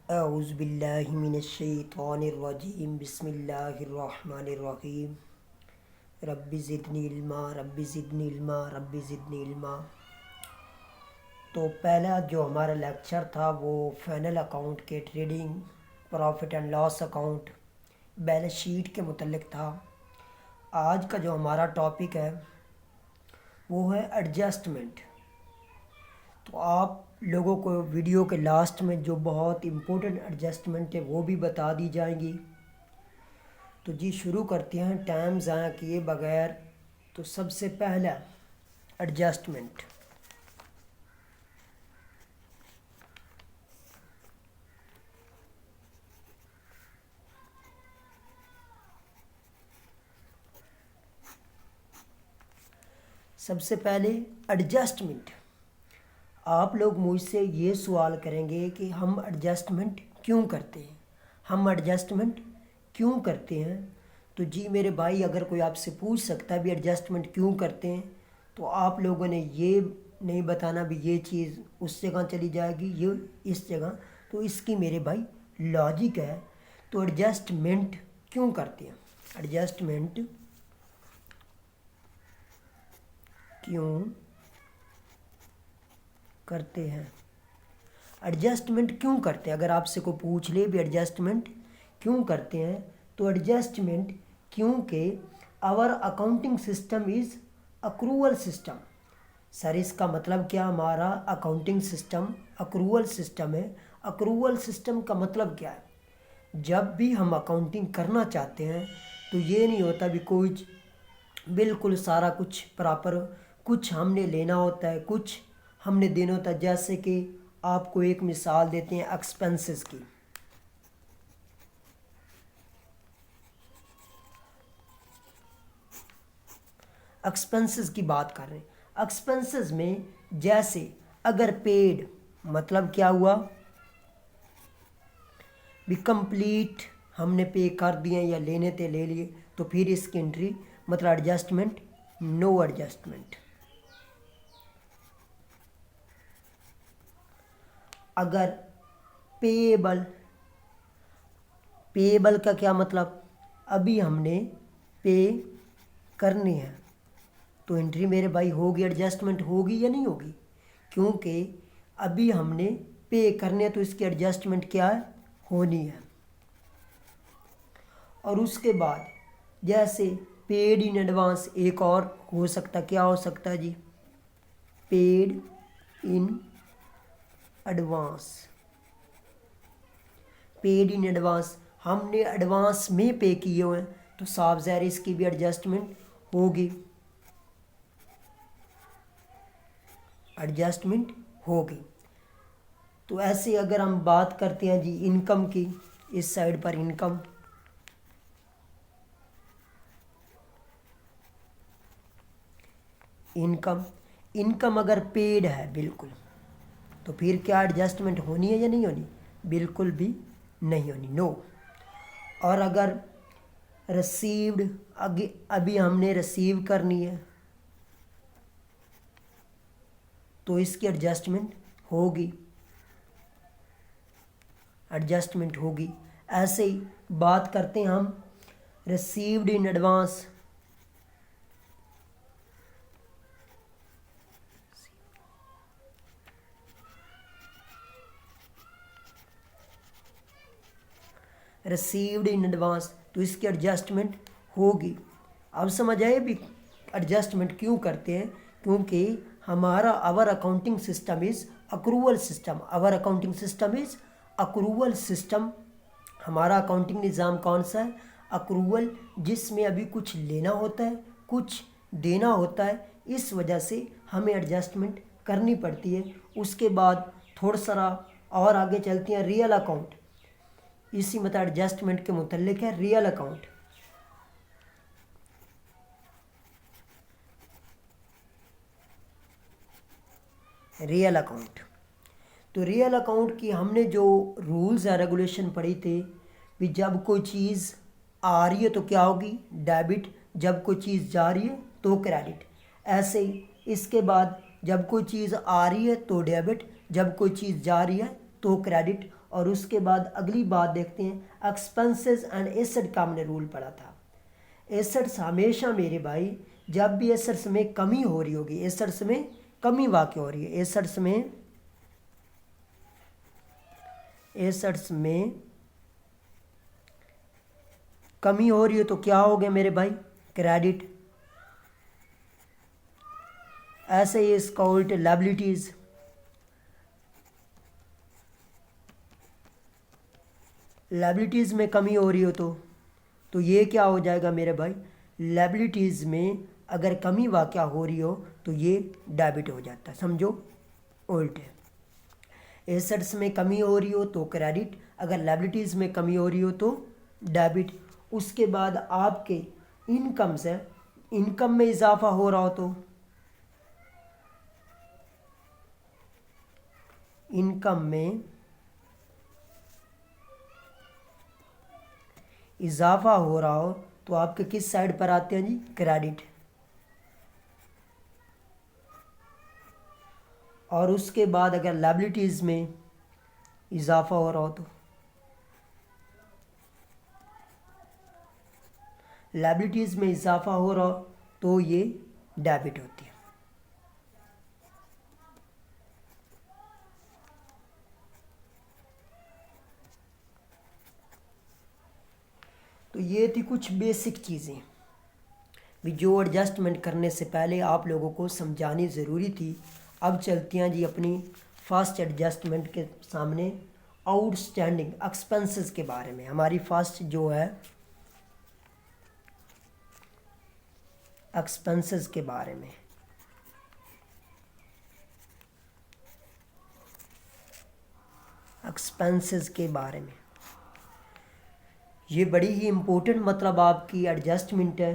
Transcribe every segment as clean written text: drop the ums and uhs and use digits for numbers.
औज़ुबिल्लाहिमिनश्शैतानिर्रजीम बिस्मिल्लाहिर्रहमानिर्रहीम rabbi ज़िदनी इल्मा rabbi ज़िदनी इल्मा rabbi ज़िदनी इल्मा। तो पहला जो हमारा लेक्चर था वो फाइनल अकाउंट के trading profit and loss account balance sheet के मुतल्लिक था। आज का जो हमारा टॉपिक है वो है एडजस्टमेंट। तो आप लोगों को वीडियो के लास्ट में जो बहुत इम्पोर्टेंट एडजस्टमेंट है वो भी बता दी जाएंगी। तो जी शुरू करते हैं टाइम ज़ाया किए बगैर। तो सबसे पहला एडजस्टमेंट, सबसे पहले एडजस्टमेंट। आप लोग मुझसे ये सवाल करेंगे कि हम एडजस्टमेंट क्यों करते हैं, हम एडजस्टमेंट क्यों करते हैं। तो जी मेरे भाई, अगर कोई आपसे पूछ सकता है भी एडजस्टमेंट क्यों करते हैं, तो आप लोगों ने ये नहीं बताना भी ये चीज़ उस जगह चली जाएगी, ये इस जगह। तो इसकी मेरे भाई लॉजिक है। तो एडजस्टमेंट क्यों करते हैं, एडजस्टमेंट क्यों करते हैं, एडजस्टमेंट क्यों करते हैं। अगर आपसे कोई पूछ ले भी एडजस्टमेंट क्यों करते हैं, तो एडजस्टमेंट क्योंकि our accounting system is accrual system. Sir इसका मतलब क्या, हमारा अकाउंटिंग सिस्टम अक्रूवल सिस्टम है। अक्रूवल सिस्टम का मतलब क्या है, जब भी हम अकाउंटिंग करना चाहते हैं तो ये नहीं होता भी कोई बिल्कुल सारा कुछ प्रॉपर, कुछ हमने लेना होता है, कुछ हमने देना होता है। जैसे कि आपको एक मिसाल देते हैं एक्सपेंसेस की। एक्सपेंसेस की बात कर रहे हैं। एक्सपेंसेस में जैसे अगर पेड मतलब क्या हुआ भी कंप्लीट हमने पे कर दिए या लेने थे ले लिए, तो फिर इसकी एंट्री मतलब एडजस्टमेंट, नो एडजस्टमेंट। अगर पेएबल, पेएबल का क्या मतलब, अभी हमने पे करनी है, तो एंट्री मेरे भाई होगी, एडजस्टमेंट होगी या नहीं होगी, क्योंकि अभी हमने पे करने, तो इसकी एडजस्टमेंट क्या है, होनी है। और उसके बाद जैसे पेड इन एडवांस, एक और हो सकता, क्या हो सकता है जी, paid in advance. Paid in advance हमने एडवांस में पे किए हुए हैं, तो साफ ज़ाहिर इसकी भी एडजस्टमेंट होगी, एडजस्टमेंट होगी। तो ऐसे अगर हम बात करते हैं जी इनकम की, इस साइड पर इनकम, इनकम, इनकम अगर पेड है बिल्कुल, तो फिर क्या एडजस्टमेंट होनी है या नहीं होनी, बिल्कुल भी नहीं होनी, नो। और अगर रिसीव्ड, अभी हमने रिसीव करनी है, तो इसकी एडजस्टमेंट होगी, एडजस्टमेंट होगी। ऐसे ही बात करते हैं हम received in advance, received in advance, तो इसकी एडजस्टमेंट होगी। अब समझ आए भी एडजस्टमेंट क्यों करते हैं, क्योंकि हमारा our accounting system is accrual system, our accounting system is accrual system. हमारा अकाउंटिंग निज़ाम कौन सा है, अक्रूवल, जिसमें अभी कुछ लेना होता है, कुछ देना होता है, इस वजह से हमें एडजस्टमेंट करनी पड़ती है। उसके बाद थोड़ा सा और आगे चलते हैं, रियल अकाउंट, इसी मतलब एडजस्टमेंट के मुतल्लिक है रियल अकाउंट। रियल अकाउंट, तो रियल अकाउंट की हमने जो रूल्स या रेगुलेशन पढ़ी थे कि जब कोई चीज़ आ रही है तो क्या होगी, डेबिट, जब कोई चीज़ जा रही है तो क्रेडिट। ऐसे ही इसके बाद जब कोई चीज़ आ रही है तो डेबिट, जब कोई चीज़ जा रही है तो क्रेडिट। और उसके बाद अगली बात देखते हैं, एक्सपेंसेस एंड एसेट का हमने रूल पढ़ा था। एसेट्स हमेशा मेरे भाई, जब भी एसेट्स में कमी हो रही होगी, एसेट्स में कमी वाक़ हो रही है, एसेट्स में कमी हो रही है तो क्या हो गया मेरे भाई, क्रेडिट। ऐसे ही इसका उल्ट लायबिलिटीज़, लायबिलिटीज़ में कमी हो रही हो तो ये क्या हो जाएगा मेरे भाई, लायबिलिटीज़ में अगर कमी वाक़या हो रही हो तो ये डेबिट हो जाता है, समझो उल्ट है। एसेट्स में कमी हो रही हो तो क्रेडिट, अगर लायबिलिटीज़ में कमी हो रही हो तो डेबिट। उसके बाद आपके इनकम से, इनकम में इजाफा हो रहा हो तो इनकम में इजाफा हो रहा हो तो आपके किस साइड पर आते हैं जी, क्रेडिट। और उसके बाद अगर लायबिलिटीज़ में इजाफा हो रहा हो तो लायबिलिटीज़ में इजाफा हो रहा हो तो ये डेबिट होती है। तो ये थी कुछ बेसिक चीज़ें भी जो एडजस्टमेंट करने से पहले आप लोगों को समझानी ज़रूरी थी। अब चलते हैं जी अपनी फर्स्ट एडजस्टमेंट के सामने, आउटस्टैंडिंग एक्सपेंसेस के बारे में। हमारी फर्स्ट जो है एक्सपेंसेस के बारे में, एक्सपेंसेस के बारे में ये बड़ी ही इम्पोर्टेंट मतलब आपकी एडजस्टमेंट है।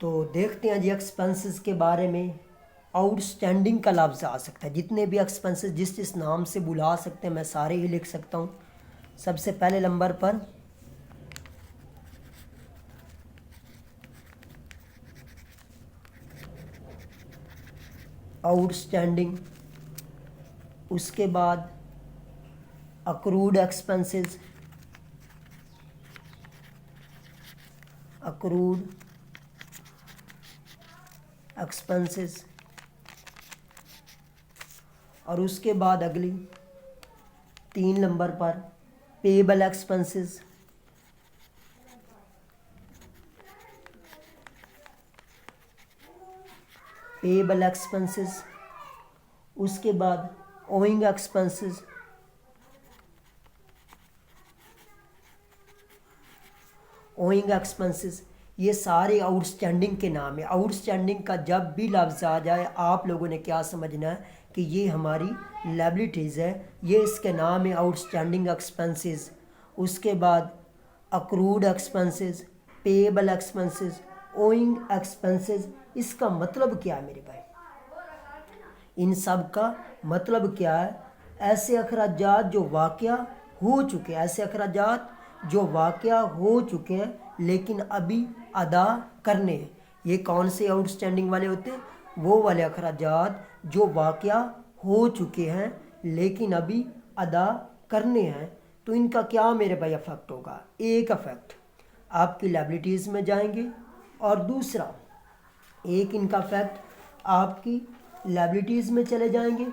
तो देखते हैं जी एक्सपेंसेस के बारे में। आउटस्टैंडिंग का लफ्ज़ आ सकता है, जितने भी एक्सपेंसेस जिस नाम से बुला सकते हैं मैं सारे ही लिख सकता हूँ। सबसे पहले नंबर पर आउटस्टैंडिंग, उसके बाद अक्रूड एक्सपेंसेस, अक्रूड एक्सपेंसेस, और उसके बाद अगली 3 नंबर पर पेएबल एक्सपेंसेस, पेएबल एक्सपेंसेस, उसके बाद ओइंग एक्सपेंसेस, ओइंग एक्सपेंसेस। ये सारे आउटस्टैंडिंग के नाम है। आउटस्टैंडिंग का जब भी लफ्ज़ आ जाए आप लोगों ने क्या समझना है कि ये हमारी लायबिलिटीज़ है, ये इसके नाम है आउटस्टैंडिंग एक्सपेंसेस। उसके बाद accrued expenses, payable expenses, owing expenses. इसका मतलब क्या है मेरे भाई, इन सब का मतलब क्या है, ऐसे अखराजात जो वाक़या हो चुके हैं, ऐसे अखराजात जो वाक़या हो चुके हैं लेकिन अभी अदा करने हैं। ये कौन से आउटस्टैंडिंग वाले होते हैं, वो वाले अखराजात जो वाक़या हो चुके हैं लेकिन अभी अदा करने हैं। तो इनका क्या मेरे भाई इफ़ेक्ट होगा, एक इफ़ेक्ट आपकी लायबिलिटीज़ में जाएंगे और दूसरा एक इनका इफ़ेक्ट आपकी लायबिलिटीज़ में चले जाएंगे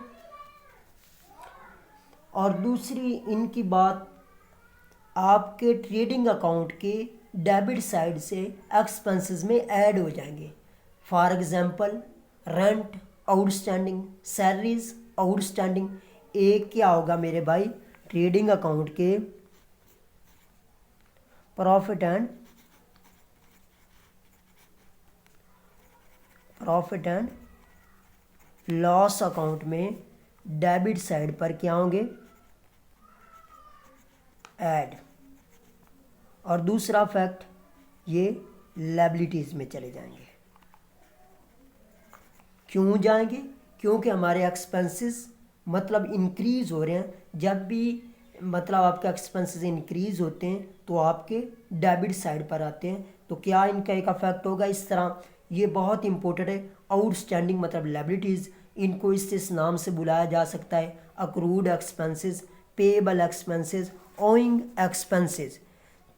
और दूसरी इनकी बात आपके ट्रेडिंग अकाउंट के डेबिट साइड से एक्सपेंसेस में ऐड हो जाएंगे। For example rent outstanding, salaries outstanding. एक क्या होगा मेरे भाई, ट्रेडिंग अकाउंट के प्रॉफिट एंड लॉस अकाउंट में डेबिट साइड पर क्या होंगे, ऐड। और दूसरा फैक्ट ये लायबिलिटीज़ में चले जाएंगे। क्यों जाएंगे, क्योंकि हमारे एक्सपेंसेस मतलब इंक्रीज़ हो रहे हैं। जब भी मतलब आपके एक्सपेंसेस इंक्रीज़ होते हैं तो आपके डेबिट साइड पर आते हैं। तो क्या इनका एक अफेक्ट होगा इस तरह, ये बहुत इंपॉर्टेंट है। आउटस्टैंडिंग मतलब लायबिलिटीज़, इनको इस नाम से बुलाया जा सकता है, accrued expenses, payable expenses, owing expenses.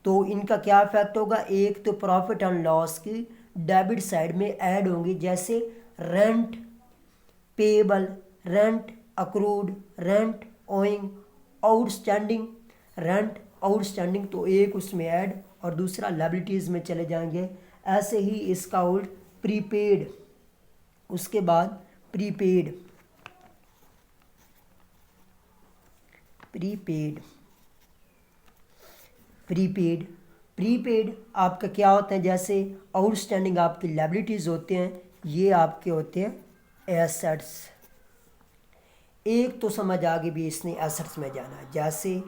तो इनका क्या इफेक्ट होगा, एक तो प्रॉफिट एंड लॉस की डेबिट साइड में ऐड होंगे, जैसे rent payable, rent accrued, rent owing, outstanding, rent outstanding, तो एक उसमें ऐड और दूसरा लायबिलिटीज़ में चले जाएंगे। ऐसे ही इसका उल्ट प्रीपेड, उसके बाद प्रीपेड, प्रीपेड, प्रीपेड, प्रीपेड आपका क्या होता है, जैसे आउटस्टैंडिंग आपकी लायबिलिटीज़ होते हैं, ये आपके होते हैं एसेट्स। एक तो समझ आगे भी इसने एसेट्स में जाना है, जैसे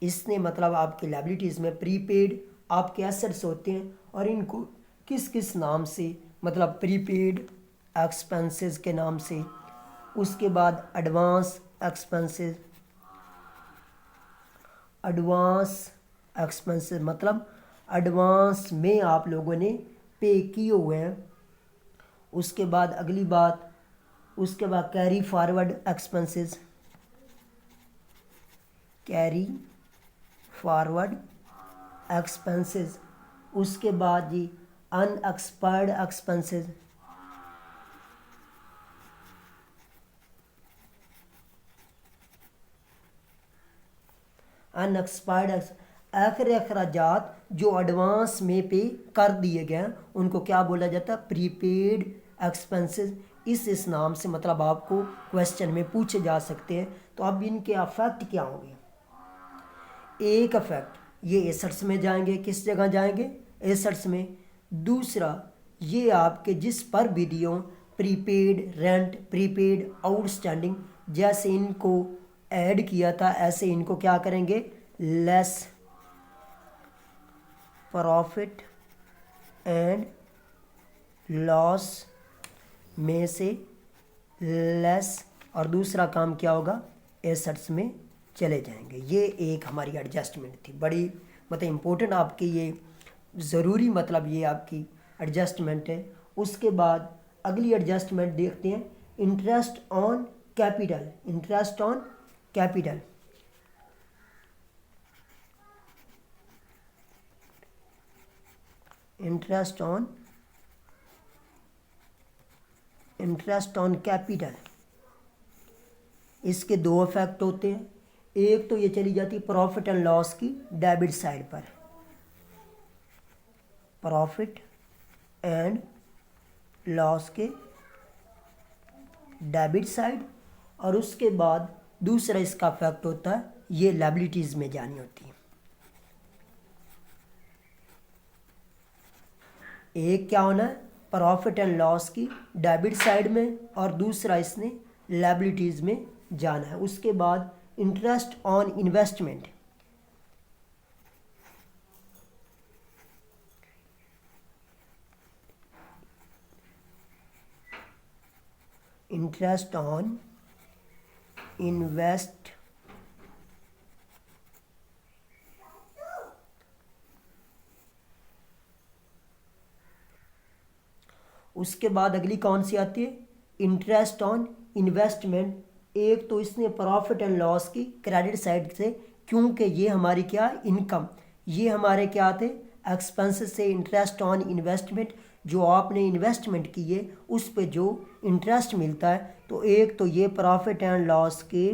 इसने मतलब आपकी लायबिलिटीज़ में प्रीपेड आपके एसेट्स होते हैं, और इनको किस किस नाम से, मतलब प्रीपेड एक्सपेंसेस के नाम से, उसके बाद एडवांस एक्सपेंसेस, एडवांस एक्सपेंसेस मतलब एडवांस में आप लोगों ने पे किए हुए हैं। उसके बाद अगली बात, उसके बाद carry forward expenses, carry forward expenses. उसके बाद जी अनएक्सपायर्ड एक्सपेंसेस, अनएक्सपायर्ड आखिरी अखराजात जो एडवांस में पे कर दिए गए हैं उनको क्या बोला जाता है, प्रीपेड एक्सपेंसेस। इस नाम से मतलब आपको क्वेश्चन में पूछे जा सकते हैं। तो अब इनके अफेक्ट क्या होंगे, एक अफेक्ट ये एसेट्स में जाएंगे, किस जगह जाएंगे, एसेट्स में। दूसरा ये आपके जिस पर भी दियो प्रीपेड, रेंट, प्रीपेड, आउटस्टैंडिंग, जैसे इनको ऐड किया था ऐसे इनको क्या करेंगे, लेस प्रॉफिट एंड लॉस में से लेस, और दूसरा काम क्या होगा, एसेट्स में चले जाएंगे। ये एक हमारी एडजस्टमेंट थी, बड़ी मतलब इम्पोर्टेंट आपकी ये ज़रूरी मतलब ये आपकी एडजस्टमेंट है। उसके बाद अगली एडजस्टमेंट देखते हैं, interest on capital, interest on capital. Interest on capital, इसके दो इफेक्ट होते हैं। एक तो ये चली जाती है प्रॉफिट एंड लॉस की डेबिट साइड पर, प्रॉफिट एंड लॉस के डेबिट साइड, और उसके बाद दूसरा इसका इफेक्ट होता है ये लायबिलिटीज़ में जानी होती है। एक क्या होना है, प्रॉफिट एंड लॉस की डेबिट साइड में, और दूसरा इसने लायबिलिटीज़ में जाना है। उसके बाद interest on investment, interest on invest, उसके बाद अगली कौन सी आती है, इंटरेस्ट ऑन इन्वेस्टमेंट। एक तो इसने प्रॉफिट एंड लॉस की क्रेडिट साइड से, क्योंकि ये हमारी क्या इनकम, ये हमारे क्या थे एक्सपेंसेस से, इंटरेस्ट ऑन इन्वेस्टमेंट जो आपने इन्वेस्टमेंट की है उस पे जो इंटरेस्ट मिलता है। तो एक तो ये प्रॉफिट एंड लॉस के,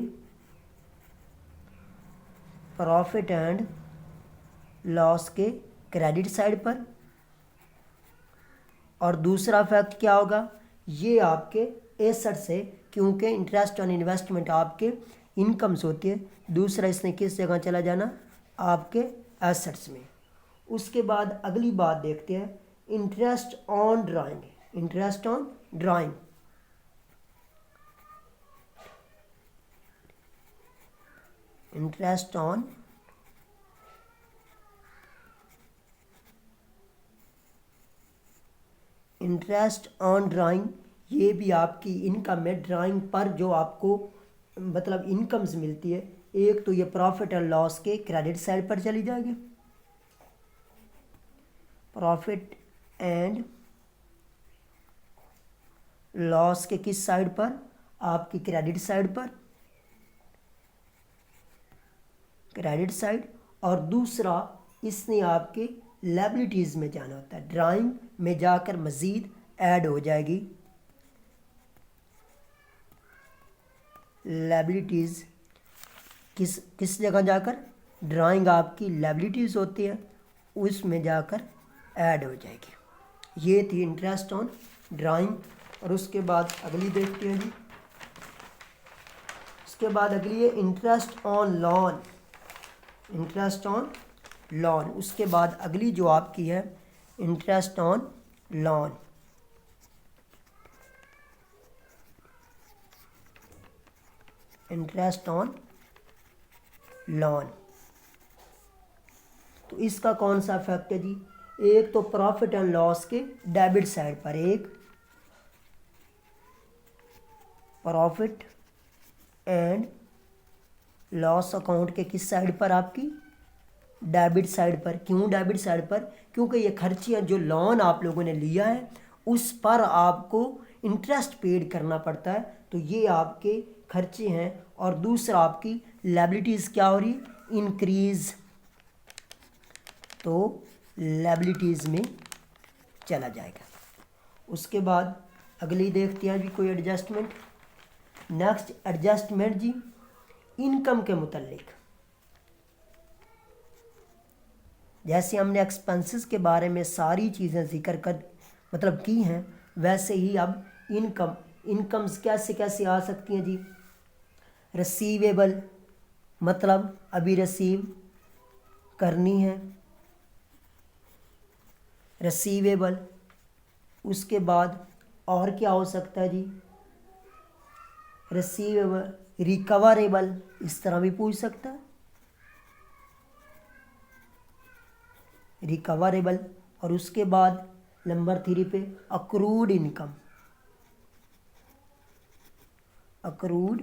प्रॉफिट एंड लॉस के क्रेडिट साइड पर, और दूसरा फैक्ट क्या होगा, ये आपके एसेट से, क्योंकि इंटरेस्ट ऑन इन्वेस्टमेंट आपके इनकम्स होती है। दूसरा इसने किस जगह चला जाना, आपके एसेट्स में। उसके बाद अगली बात देखते हैं, interest on drawing, interest on drawing. Interest on drawing, ये भी आपकी इनकम है, ड्राइंग पर जो आपको मतलब इनकम्स मिलती है। एक तो ये प्रॉफिट एंड लॉस के क्रेडिट साइड पर चली जाएगी, प्रॉफिट एंड लॉस के किस साइड पर, आपकी क्रेडिट साइड पर, क्रेडिट साइड, और दूसरा इसने आपके लायबिलिटीज़ में जाना होता है, ड्राइंग में जाकर मज़ीद ऐड हो जाएगी। लायबिलिटीज़ किस किस जगह जाकर, ड्राइंग आपकी लायबिलिटीज़ होती है उसमें जाकर ऐड हो जाएगी। ये थी इंटरेस्ट ऑन ड्राइंग। और उसके बाद अगली देखते हैं जी। उसके बाद अगली है interest on loan, interest on loan. उसके बाद अगली जो आपकी है interest on loan. Interest on loan, तो इसका कौन सा इफेक्ट है जी? एक तो प्रॉफिट एंड लॉस के डेबिट साइड पर, एक प्रॉफिट एंड लॉस अकाउंट के किस साइड पर, आपकी डेबिट साइड पर। क्यों डेबिट साइड पर? क्योंकि ये खर्चियाँ जो लोन आप लोगों ने लिया है उस पर आपको इंटरेस्ट पेड करना पड़ता है, तो ये आपके खर्चे हैं। और दूसरा आपकी लायबिलिटीज़ क्या हो रही है, इंक्रीज़, तो लायबिलिटीज़ में चला जाएगा। उसके बाद अगली देखते हैं जी कोई एडजस्टमेंट। नेक्स्ट एडजस्टमेंट जी इनकम के मुतल्लिक, जैसे हमने एक्सपेंसेस के बारे में सारी चीज़ें जिक्र कर मतलब की हैं, वैसे ही अब इनकम्स कैसे कैसे आ सकती हैं जी। रिसीवेबल मतलब अभी रिसीव करनी है, रिसीवेबल। उसके बाद और क्या हो सकता है जी, रिसीवेबल, रिकवरेबल, इस तरह भी पूछ सकता है, रिकवरेबल। और उसके बाद नंबर 3 पे अक्रूड इनकम, अक्रूड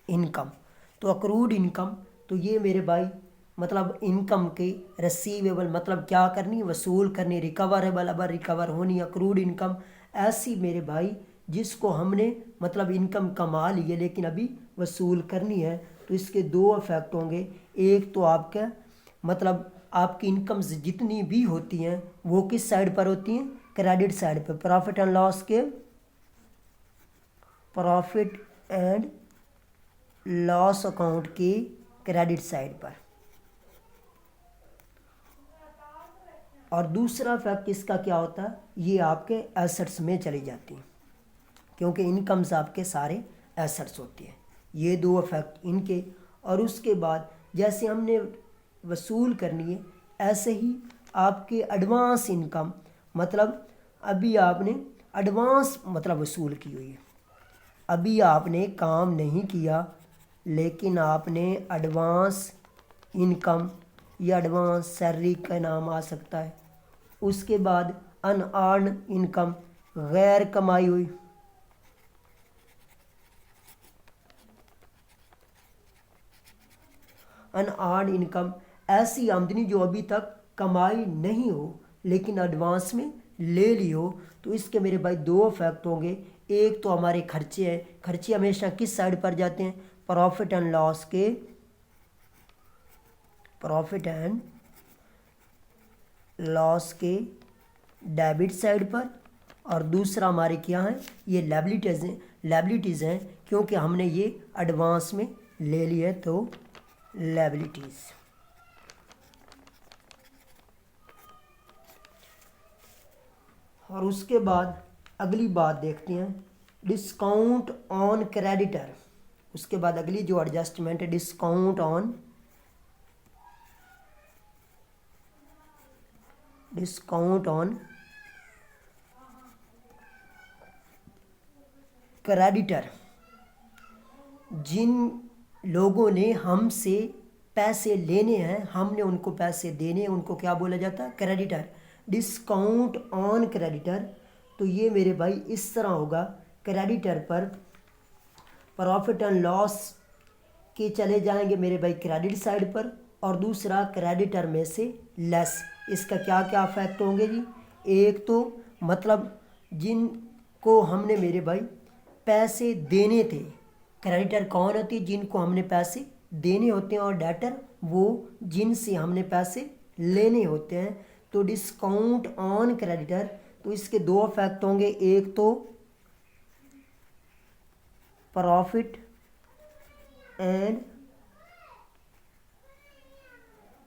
इनकम। तो अक्रूड इनकम, तो ये मेरे भाई मतलब इनकम के रिसीवेबल मतलब क्या करनी, वसूल करनी, रिकवरेबल अब रिकवर होनी। अक्रूड इनकम ऐसी मेरे भाई जिसको हमने मतलब इनकम कमा ली है लेकिन अभी वसूल करनी है। तो इसके दो इफेक्ट होंगे, एक तो आपका मतलब आपकी इनकम्स जितनी भी होती हैं वो किस साइड पर होती हैं, क्रेडिट साइड पर, प्रॉफिट एंड लॉस के, प्रॉफिट एंड लॉस अकाउंट के क्रेडिट साइड पर। और दूसरा फैक्ट इसका क्या होता है, ये आपके एसेट्स में चली जाती हैं क्योंकि इनकम्स आपके सारे एसेट्स होते हैं। ये दो इफेक्ट इनके। और उसके बाद जैसे हमने वसूल करनी है ऐसे ही आपके एडवांस इनकम मतलब अभी आपने एडवांस मतलब वसूल की हुई है, अभी आपने काम नहीं किया लेकिन आपने एडवांस इनकम या एडवांस सैलरी का नाम आ सकता है। उसके बाद अनअर्न इनकम, गैर कमाई हुई, अनअर्न इनकम ऐसी आमदनी जो अभी तक कमाई नहीं हो लेकिन एडवांस में ले ली हो। तो इसके मेरे भाई दो इफेक्ट होंगे, एक तो हमारे खर्चे हैं, खर्चे हमेशा किस साइड पर जाते हैं, प्रॉफिट एंड लॉस के, प्रॉफिट एंड लॉस के डेबिट साइड पर। और दूसरा हमारे क्या है, ये लायबिलिटीज़ हैं क्योंकि हमने ये एडवांस में ले ली है, तो लायबिलिटीज़। और उसके बाद अगली बात देखते हैं डिस्काउंट ऑन क्रेडिटर। उसके बाद अगली जो एडजस्टमेंट है डिस्काउंट ऑन क्रेडिटर। जिन लोगों ने हमसे पैसे लेने हैं, हमने उनको पैसे देने हैं, उनको क्या बोला जाता है, क्रेडिटर। डिस्काउंट ऑन क्रेडिटर, तो ये मेरे भाई इस तरह होगा, क्रेडिटर पर प्रॉफिट एंड लॉस के चले जाएंगे मेरे भाई क्रेडिट साइड पर, और दूसरा क्रेडिटर में से लेस। इसका क्या क्या इफेक्ट होंगे जी, एक तो मतलब जिनको हमने मेरे भाई पैसे देने थे। क्रेडिटर कौन होती है? जिनको हमने पैसे देने होते हैं, और डेटर वो जिनसे हमने पैसे लेने होते हैं। तो डिस्काउंट ऑन क्रेडिटर, तो इसके दो इफेक्ट होंगे, एक तो प्रॉफिट एंड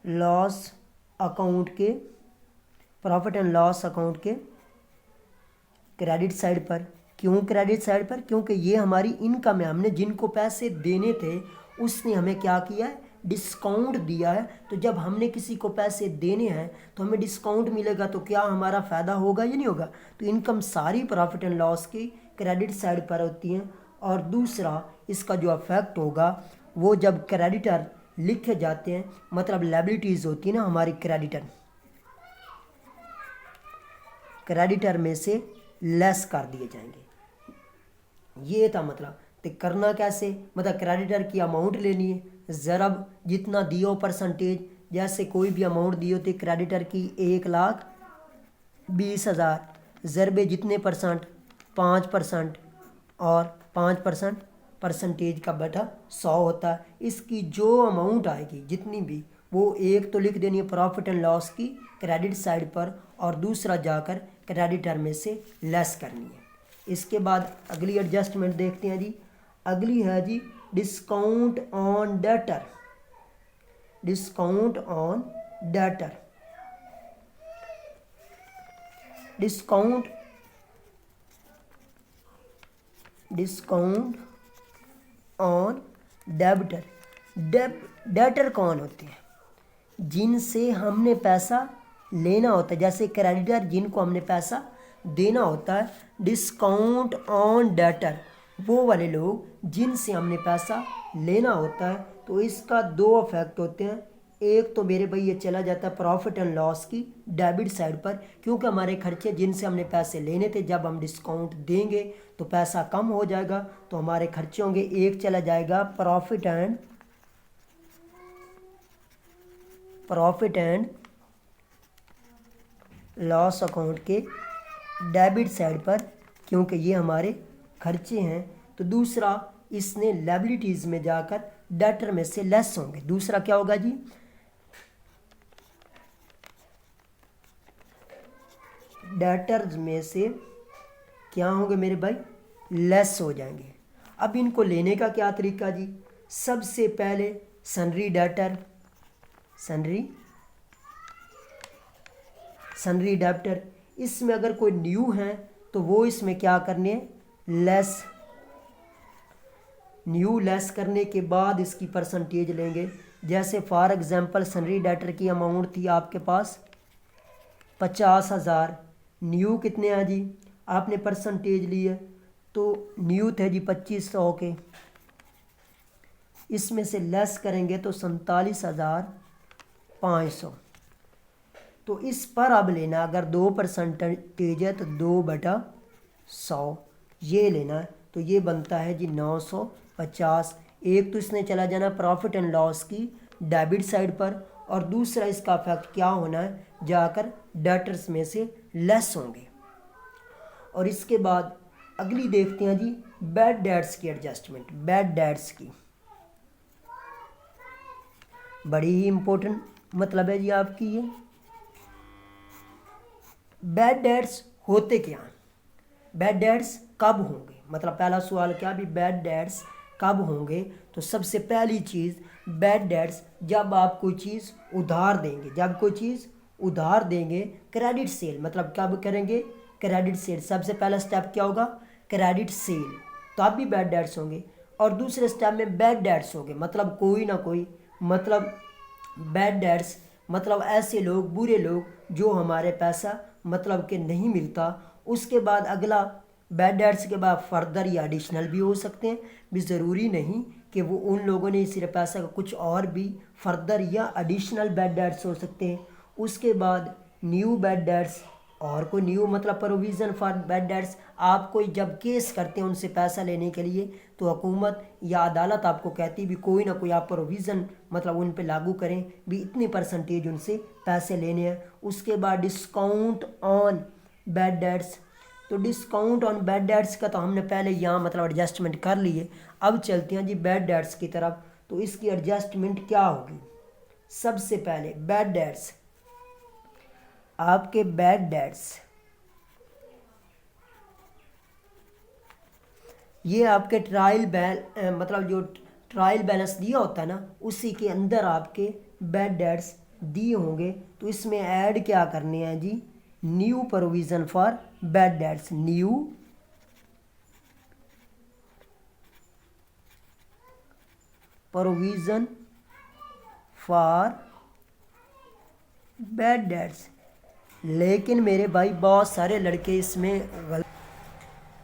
लॉस अकाउंट के, प्रॉफिट एंड लॉस अकाउंट के क्रेडिट साइड पर। क्यों क्रेडिट साइड पर? क्योंकि ये हमारी इनकम है, हमने जिनको पैसे देने थे उसने हमें क्या किया है? डिस्काउंट दिया है। तो जब हमने किसी को पैसे देने हैं तो हमें डिस्काउंट मिलेगा, तो क्या हमारा फ़ायदा होगा या नहीं होगा? तो इनकम सारी प्रॉफिट एंड लॉस की क्रेडिट साइड पर होती हैं। और दूसरा इसका जो इफेक्ट होगा वो जब क्रेडिटर लिखे जाते हैं, मतलब लायबिलिटीज़ होती है ना हमारी, क्रेडिटर में से लेस कर दिए जाएंगे। ये था मतलब। तो करना कैसे? मतलब क्रेडिटर की अमाउंट लेनी है, ज़रब जितना दियो परसेंटेज, जैसे कोई भी अमाउंट दी होती क्रेडिटर की 1,20,000, ज़रबे जितने परसेंट, 5%, और 5% परसेंटेज का बटा 100 होता है। इसकी जो अमाउंट आएगी जितनी भी, वो एक तो लिख देनी है प्रॉफिट एंड लॉस की क्रेडिट साइड पर, और दूसरा जाकर क्रेडिटर में से लेस करनी है। इसके बाद अगली एडजस्टमेंट देखते हैं जी। अगली है जी discount on debtor. Discount on debtor, discount on debtor. Debtor कौन होते हैं? जिनसे हमने पैसा लेना होता है, जैसे क्रेडिटर जिनको हमने पैसा देना होता है। डिस्काउंट ऑन डेटर वो वाले लोग जिनसे हमने पैसा लेना होता है। तो इसका दो इफेक्ट होते हैं, एक तो मेरे भाई ये चला जाता है प्रॉफिट एंड लॉस की डेबिट साइड पर, क्योंकि हमारे खर्चे जिनसे हमने पैसे लेने थे, जब हम डिस्काउंट देंगे तो पैसा कम हो जाएगा, तो हमारे खर्चे होंगे, एक चला जाएगा प्रॉफिट एंड लॉस अकाउंट के डेबिट साइड पर, क्योंकि ये हमारे खर्चे हैं। तो दूसरा इसने लायबिलिटीज़ में जाकर डेटर में से लेस होंगे। दूसरा क्या होगा जी? डेटर्स में से क्या होंगे मेरे भाई? लेस हो जाएंगे। अब इनको लेने का क्या तरीका जी? सबसे पहले सनरी डेटर, सनरी डेब्टर, इसमें अगर कोई न्यू है तो वो इसमें क्या करने हैं? लेस। न्यू लेस करने के बाद इसकी परसेंटेज लेंगे। जैसे फॉर एग्जांपल सनरी डेटर की अमाउंट थी आपके पास 50,000, न्यू कितने हैं जी? आपने परसेंटेज ली है, तो न्यू थे जी 2500 के, इसमें से लेस करेंगे तो 47,500। तो इस पर अब लेना, अगर 2% है तो 2/100 ये लेना है। तो ये बनता है जी 950। एक तो इसने चला जाना प्रॉफिट एंड लॉस की डेबिट साइड पर, और दूसरा इसका इफेक्ट क्या होना है? जाकर डेटर्स में से लेस होंगे। और इसके बाद अगली देखते हैं जी बैड डेट्स की एडजस्टमेंट। बैड डेट्स की बड़ी ही इंपॉर्टेंट मतलब है जी आपकी ये। बैड डेट्स होते क्या? बैड डेट्स कब होंगे? मतलब पहला सवाल क्या भी, बैड डेट्स कब होंगे? तो सबसे पहली चीज़, बैड डेट्स जब आप कोई चीज़ उधार देंगे। जब कोई चीज़ उधार देंगे, क्रेडिट सेल, मतलब कब करेंगे? Credit sale. सबसे पहला स्टेप क्या होगा? क्रेडिट सेल, तो आप भी बैड डेट्स होंगे। और दूसरे स्टेप में बैड डेट्स होंगे, मतलब कोई ना कोई, मतलब बैड डेट्स मतलब ऐसे लोग, बुरे लोग जो हमारे पैसा मतलब कि नहीं मिलता। उसके बाद अगला बैड डेट्स के बाद फर्दर या एडिशनल भी हो सकते हैं, भी ज़रूरी नहीं कि वो उन लोगों ने सिर्फ पैसा का, कुछ और भी फर्दर या एडिशनल बैड डेट्स हो सकते हैं। उसके बाद न्यू बैड डेट्स, और कोई न्यू मतलब प्रोविज़न फॉर बैड डेट्स। आप कोई जब केस करते हैं उनसे पैसा लेने के लिए, तो हुकूमत या अदालत आपको कहती भी कोई ना कोई आप प्रोविज़न मतलब उन पे लागू करें, भी इतनी परसेंटेज उनसे पैसे लेने हैं। उसके बाद डिस्काउंट ऑन बैड डेट्स, तो डिस्काउंट ऑन बैड डेट्स का तो हमने पहले यहाँ मतलब एडजस्टमेंट कर लिए। अब चलते हैं जी बैड डेट्स की तरफ। तो इसकी एडजस्टमेंट क्या होगी? सबसे पहले बैड डेट्स, आपके बैड डेट्स ये आपके मतलब जो ट्रायल बैलेंस दिया होता है ना, उसी के अंदर आपके बैड डेट्स दिए होंगे। तो इसमें ऐड क्या करने हैं जी? New provision for bad debts, new provision for bad debts. लेकिन मेरे भाई बहुत सारे लड़के इसमें गलत।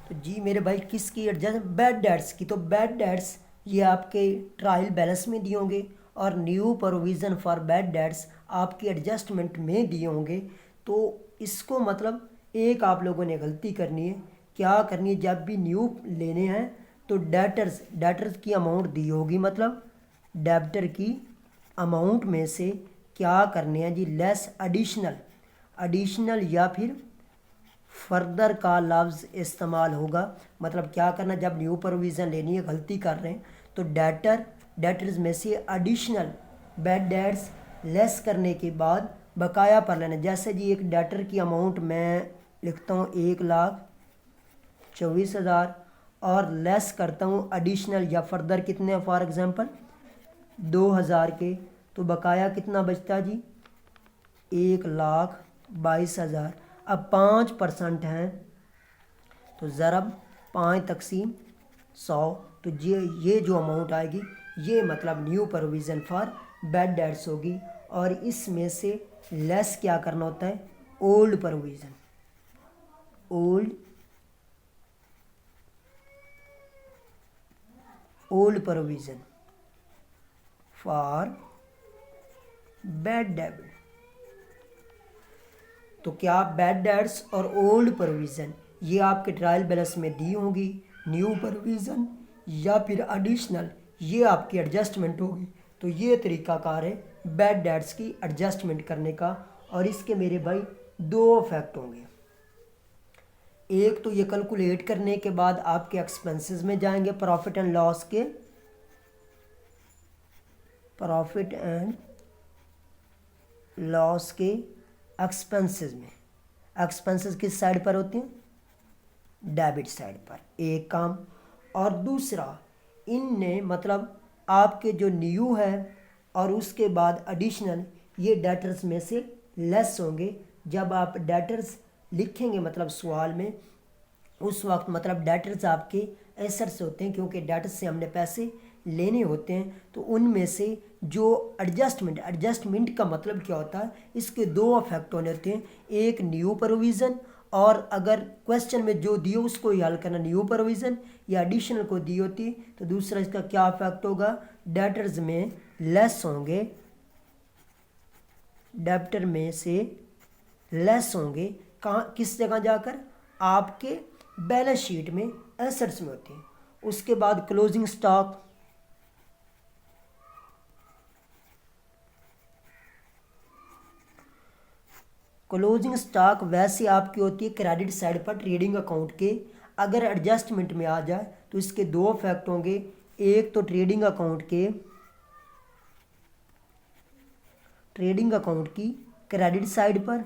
तो जी मेरे भाई किसकी एडजस्ट? बैड डेट्स की। तो बैड डेट्स ये आपके ट्रायल बैलेंस में दिए होंगे और new provision for bad dates आपकी एडजस्टमेंट में दिए होंगे। तो इसको मतलब एक आप लोगों ने गलती करनी है। क्या करनी है? जब भी न्यू लेने हैं तो डेटर्स की अमाउंट दी होगी, मतलब डेब्टर की अमाउंट में से क्या करने हैं जी? लेस एडिशनल या फिर फर्दर का लफ्ज़ इस्तेमाल होगा। मतलब क्या करना, जब न्यू प्रोविज़न लेनी है, गलती कर रहे हैं तो डेटर्स में से एडिशनल बैड डेट्स लेस करने के बाद बकाया पर लेना। जैसे जी एक डेटर की अमाउंट मैं लिखता हूँ 1,24,000 और लेस करता हूँ एडिशनल या फर्दर कितने, फॉर एग्जांपल 2,000 के, तो बकाया कितना बचता जी? 1,22,000। अब 5% हैं तो ज़रब 5/100। तो ये जो अमाउंट आएगी ये मतलब new provision for bad dates होगी। और इसमें से लेस क्या करना होता है? Old provision for bad debt. तो क्या बैड डेट्स और ओल्ड प्रोविज़न ये आपके ट्रायल बैलेंस में दी होंगी, न्यू प्रोविज़न या फिर एडिशनल ये आपकी एडजस्टमेंट होगी। तो ये तरीकाकार है बैड डेट्स की एडजस्टमेंट करने का। और इसके मेरे भाई दो इफेक्ट होंगे। एक तो ये कैलकुलेट करने के बाद आपके एक्सपेंसेस में जाएंगे, प्रॉफिट एंड लॉस के एक्सपेंसेस में। एक्सपेंसेस किस साइड पर होते हैं? डेबिट साइड पर, एक काम। और दूसरा, इनने मतलब आपके जो न्यू है और उसके बाद एडिशनल ये डेटर्स में से लेस होंगे। जब आप डेटर्स लिखेंगे मतलब सवाल में, उस वक्त मतलब डेटर्स आपके एसेट्स होते हैं, क्योंकि डेटर्स से हमने पैसे लेने होते हैं। तो उनमें से जो एडजस्टमेंट का मतलब क्या होता है? इसके दो इफेक्ट होने होते हैं, एक न्यू प्रोविज़न, और अगर क्वेश्चन में जो दिए उसको ही हल करना, न्यू प्रोविज़न या एडिशनल को दी होती तो दूसरा इसका क्या इफेक्ट होगा? डेटर्स में लेस होंगे, डेब्टर में से लेस होंगे। कहाँ, किस जगह जाकर? आपके बैलेंस शीट में एसेट्स में होते हैं। उसके बाद क्लोजिंग स्टॉक वैसे आपकी होती है क्रेडिट साइड पर ट्रेडिंग अकाउंट के। अगर एडजस्टमेंट में आ जाए तो इसके दो इफेक्ट होंगे। एक तो ट्रेडिंग अकाउंट की क्रेडिट साइड पर,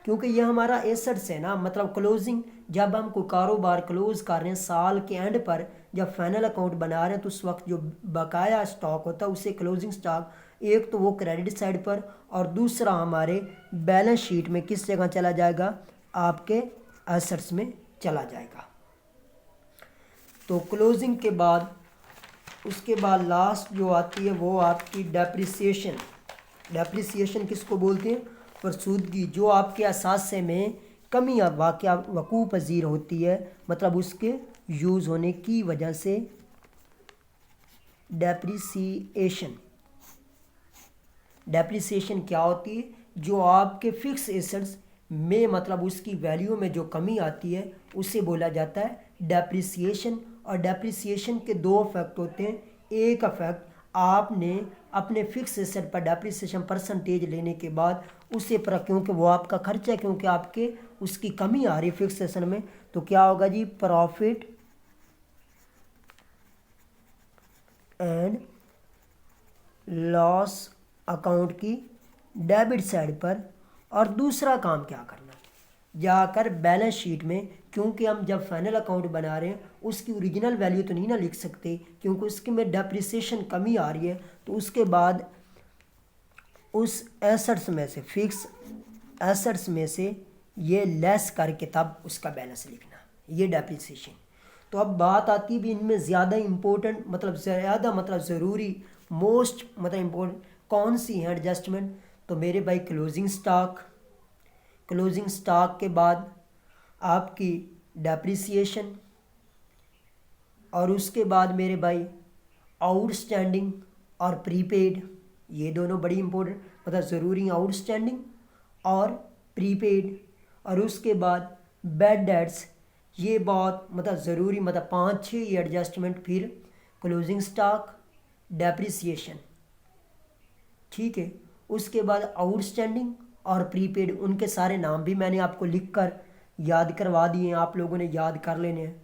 क्योंकि ये हमारा एसेट्स है ना, मतलब क्लोजिंग, जब हम कोई कारोबार क्लोज कर रहे हैं साल के एंड पर, जब फाइनल अकाउंट बना रहे हैं तो उस वक्त जो बकाया स्टॉक होता है उसे क्लोजिंग स्टॉक, एक तो वो क्रेडिट साइड पर और दूसरा हमारे बैलेंस शीट में किस जगह चला जाएगा? आपके एसेट्स में चला जाएगा। तो क्लोजिंग के बाद उसके बाद लास्ट जो आती है वो आपकी डेप्रिसिएशन किसको बोलते हैं? फरसूदगी, जो आपके असासे में कमी वकूफ़ पज़ीर होती है, मतलब उसके यूज़ होने की वजह से डेप्रिसिएशन क्या होती है? जो आपके फिक्स एसेट्स में मतलब उसकी वैल्यू में जो कमी आती है उसे बोला जाता है डेप्रिसिएशन। और डेप्रिसिएशन के दो इफेक्ट होते हैं। एक इफेक्ट आपने अपने फिक्स एसेट पर डेप्रिसिएशन परसेंटेज लेने के बाद उसे पर, क्योंकि वो आपका खर्चा है, क्योंकि आपके उसकी कमी आ रही है फिक्स एसेट में, तो क्या होगा जी, प्रॉफिट एंड लॉस अकाउंट की डेबिट साइड पर। और दूसरा काम क्या करना, जाकर बैलेंस शीट में, क्योंकि हम जब फाइनल अकाउंट बना रहे हैं उसकी ओरिजिनल वैल्यू तो नहीं ना लिख सकते, क्योंकि उसके में डेप्रिसिएशन कमी आ रही है, तो उसके बाद उस एसेट्स में से, फिक्स एसेट्स में से ये लेस करके तब उसका बैलेंस लिखना, ये डेप्रिसिएशन। तो अब बात आती भी इनमें ज़्यादा इम्पोर्टेंट, मतलब ज़्यादा मतलब ज़रूरी, मोस्ट मतलब इम्पोर्टेंट कौन सी है एडजस्टमेंट, तो मेरे भाई क्लोजिंग स्टॉक, क्लोजिंग स्टॉक के बाद आपकी डेप्रिसिएशन, और उसके बाद मेरे भाई आउटस्टैंडिंग और प्रीपेड, ये दोनों बड़ी इंपॉर्टेंट मतलब ज़रूरी, आउटस्टैंडिंग और प्रीपेड। और उसके बाद बैड डेट्स, ये बहुत मतलब ज़रूरी, मतलब 5-6 ये एडजस्टमेंट, फिर क्लोजिंग स्टॉक, डेप्रिसिएशन, ठीक है। उसके बाद आउटस्टैंडिंग और प्रीपेड, उनके सारे नाम भी मैंने आपको लिख कर याद करवा दिए हैं, आप लोगों ने याद कर लेने हैं।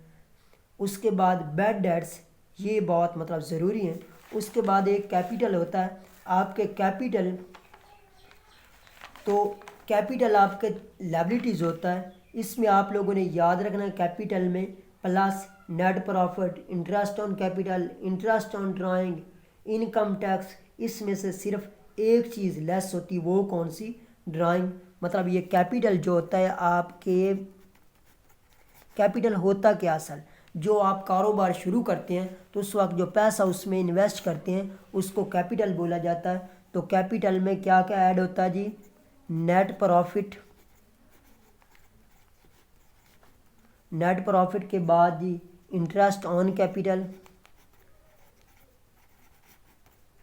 उसके बाद बैड डेट्स, ये बहुत मतलब ज़रूरी हैं। उसके बाद एक कैपिटल होता है आपके, कैपिटल, तो कैपिटल आपके लायबिलिटीज़ होता है, इसमें आप लोगों ने याद रखना है कैपिटल में plus net profit, interest on capital, interest on drawing, income tax, इसमें से सिर्फ एक चीज़ लेस होती है, वो कौन सी, ड्राइंग। मतलब ये कैपिटल जो होता है आपके, कैपिटल होता क्या असल, जो आप कारोबार शुरू करते हैं तो उस वक्त जो पैसा उसमें इन्वेस्ट करते हैं उसको कैपिटल बोला जाता है। तो कैपिटल में क्या क्या ऐड होता है जी, नेट प्रॉफिट, नेट प्रॉफिट के बाद जी interest on capital,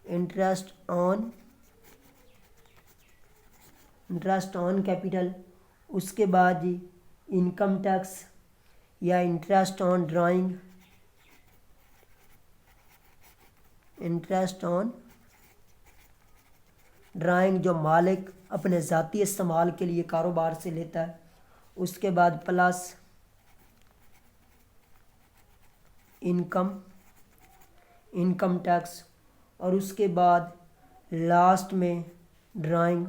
interest on capital, उसके बाद जी इनकम टैक्स या interest on drawing, interest on drawing जो मालिक अपने ज़ाती इस्तेमाल के लिए कारोबार से लेता है। उसके बाद प्लस इनकम टैक्स, और उसके बाद लास्ट में ड्राइंग।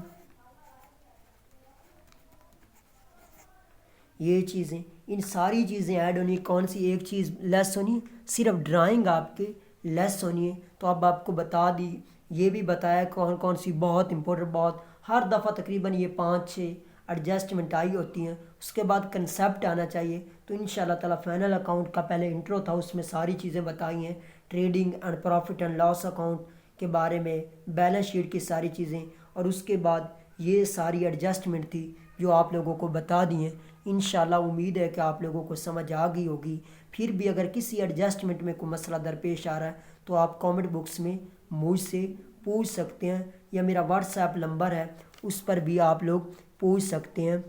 ये चीज़ें, इन सारी चीज़ें ऐड होनी, कौन सी एक चीज़ लेस होनी, सिर्फ ड्राइंग आपके लेस होनी है। तो अब आपको बता दी, ये भी बताया कौन कौन सी बहुत इंपॉर्टेंट, बहुत हर दफ़ा तकरीबन ये 5-6 एडजस्टमेंट आई होती हैं। उसके बाद कंसेप्ट आना चाहिए। तो इंशाल्लाह ताला फाइनल अकाउंट का पहले इंट्रो था, उसमें सारी चीज़ें बताई हैं, trading and profit and loss account के बारे में, बैलेंस शीट की सारी चीज़ें, और उसके बाद ये सारी एडजस्टमेंट थी जो आप लोगों को बता दी हैं। इंशाल्लाह उम्मीद है कि आप लोगों को समझ आ गई होगी। फिर भी अगर किसी एडजस्टमेंट में कोई मसला दरपेश आ रहा है तो आप कमेंट बॉक्स में मुझसे पूछ सकते हैं, या मेरा व्हाट्सएप नंबर है उस पर भी आप लोग पूछ सकते हैं।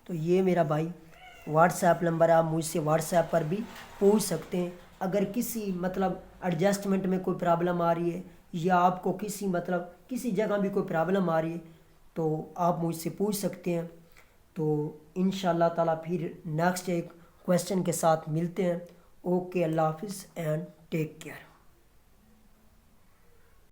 तो ये मेरा भाई व्हाट्सएप नंबर है, आप मुझसे व्हाट्सएप पर भी पूछ सकते हैं। अगर किसी मतलब एडजस्टमेंट में कोई प्रॉब्लम आ रही है, या आपको किसी मतलब किसी जगह भी कोई प्रॉब्लम आ रही है, तो आप मुझसे पूछ सकते हैं। तो इंशाल्लाह ताला फिर नेक्स्ट एक क्वेश्चन के साथ मिलते हैं। ओके, अल्लाह हाफिज़ एंड टेक केयर।